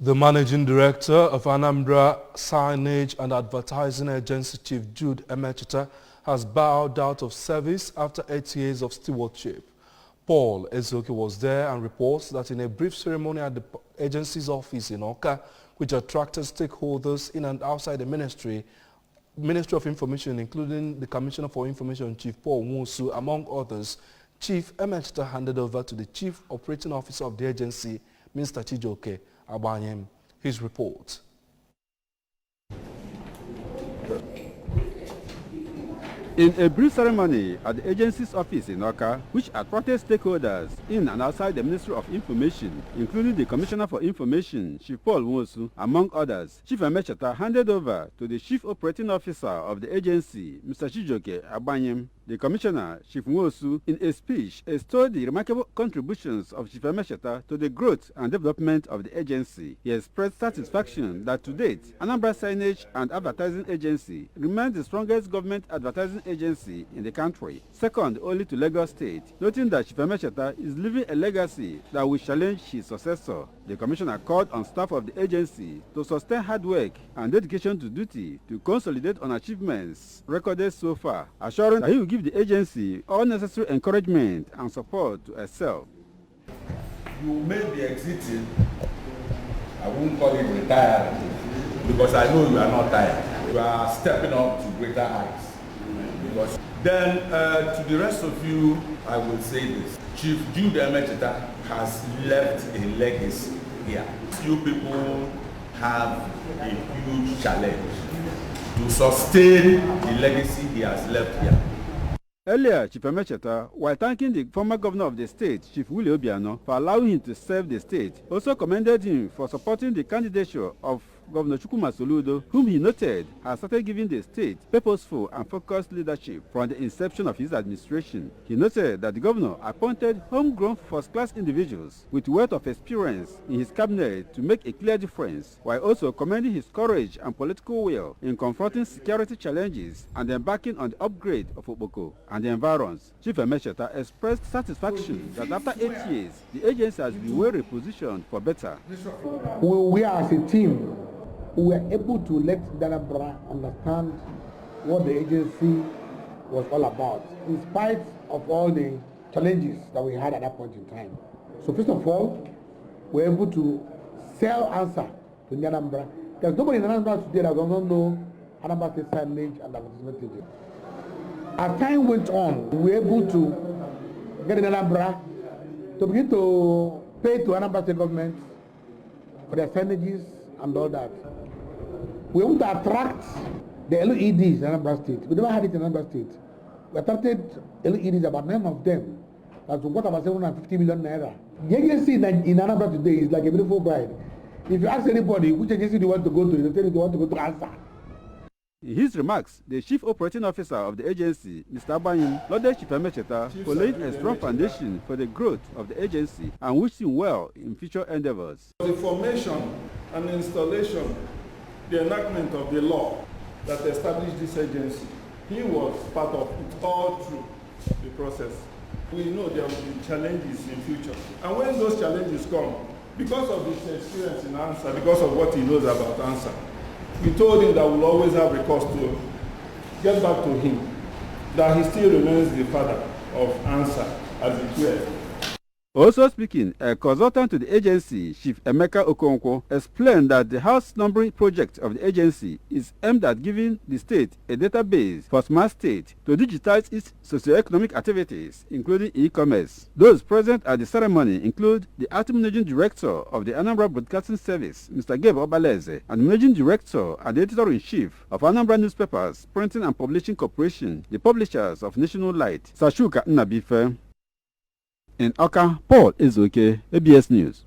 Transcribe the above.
The managing director of Anambra Signage and Advertising Agency, Chief Jude Emecheta, has bowed out of service after 8 years of stewardship. Paul Ezeoke was there and reports that in a brief ceremony at the agency's office in Oka, which attracted stakeholders in and outside the Ministry of Information, including the Commissioner for Information, Chief Paul Nwosu, among others, Chief Emecheta handed over to the Chief Operating Officer of the agency, Mr. Chijioke Abanyem. His report. In a brief ceremony at the agency's office in Oka, which attracted stakeholders in and outside the Ministry of Information, including the Commissioner for Information, Chief Paul Nwosu, among others, Chief Emecheta handed over to the Chief Operating Officer of the agency, Mr. Chijioke Abanyem. The Commissioner, Chief Nwosu, in a speech, extolled the remarkable contributions of Chief Emecheta to the growth and development of the agency. He expressed satisfaction that to date, Anambra Signage and Advertising Agency remains the strongest government advertising agency in the country, second only to Lagos State, noting that Chief Emecheta is leaving a legacy that will challenge his successor. The Commissioner called on staff of the agency to sustain hard work and dedication to duty to consolidate on achievements recorded so far, assuring that he will give the agency all necessary encouragement and support to excel. You may be exiting, I won't call it retired, because I know you are not tired. You are stepping up to greater heights. Because then, to the rest of you, I will say this. Chief Jude Emecheta has left a legacy here. You people have a huge challenge to sustain the legacy he has left here. Earlier, Chief Emecheta, while thanking the former governor of the state, Chief Willie Obiano, for allowing him to serve the state, also commended him for supporting the candidature of Governor Chukwuma Soludo, whom he noted has started giving the state purposeful and focused leadership from the inception of his administration. He noted that the governor appointed homegrown first-class individuals with wealth of experience in his cabinet to make a clear difference, while also commending his courage and political will in confronting security challenges and embarking on the upgrade of Oboko and the environs. Chief Emecheta expressed satisfaction that after 8 years, the agency has been well repositioned for better. We as a team, we were able to let Anambra understand what the agency was all about, in spite of all the challenges that we had at that point in time. So first of all, we were able to sell answer to Anambra. There's nobody in Anambra today that does not know Anambra State Signage and Advertisement Agency. As time went on, we were able to get in Anambra to begin to pay to Anambra State government for their signages and all that. We want to attract the LEDs in Anambra State. We never had it in Anambra State. We attracted LEDs, about 9 of them. That's worth about 750 million naira. The agency in Anambra today is like a beautiful bride. If you ask anybody which agency do you want to go to, they'll tell you they want to go to answer. In his remarks, the Chief Operating Officer of the agency, Mr. Abanyem, lauded Chief Emecheta for laying a strong foundation for the growth of the agency and wished him well in future endeavors. The formation and installation, the enactment of the law that established this agency, he was part of it all through the process. We know there will be challenges in future. And when those challenges come, because of his experience in answer, because of what he knows about answer, we told him that we'll always have recourse to get back to him, that he still remains the father of answer as it were. Also speaking, a consultant to the agency, Chief Emeka Okonkwo, explained that the house numbering project of the agency is aimed at giving the state a database for smart state to digitize its socioeconomic activities, including e-commerce. Those present at the ceremony include the acting managing director of the Anambra Broadcasting Service, Mr. Gabe Obaleze, and the managing director and editor-in-chief of Anambra Newspapers, Printing and Publishing Corporation, the publishers of National Light, Sashuka Nnabife. In Oka, Paul Ezeoke, ABS News.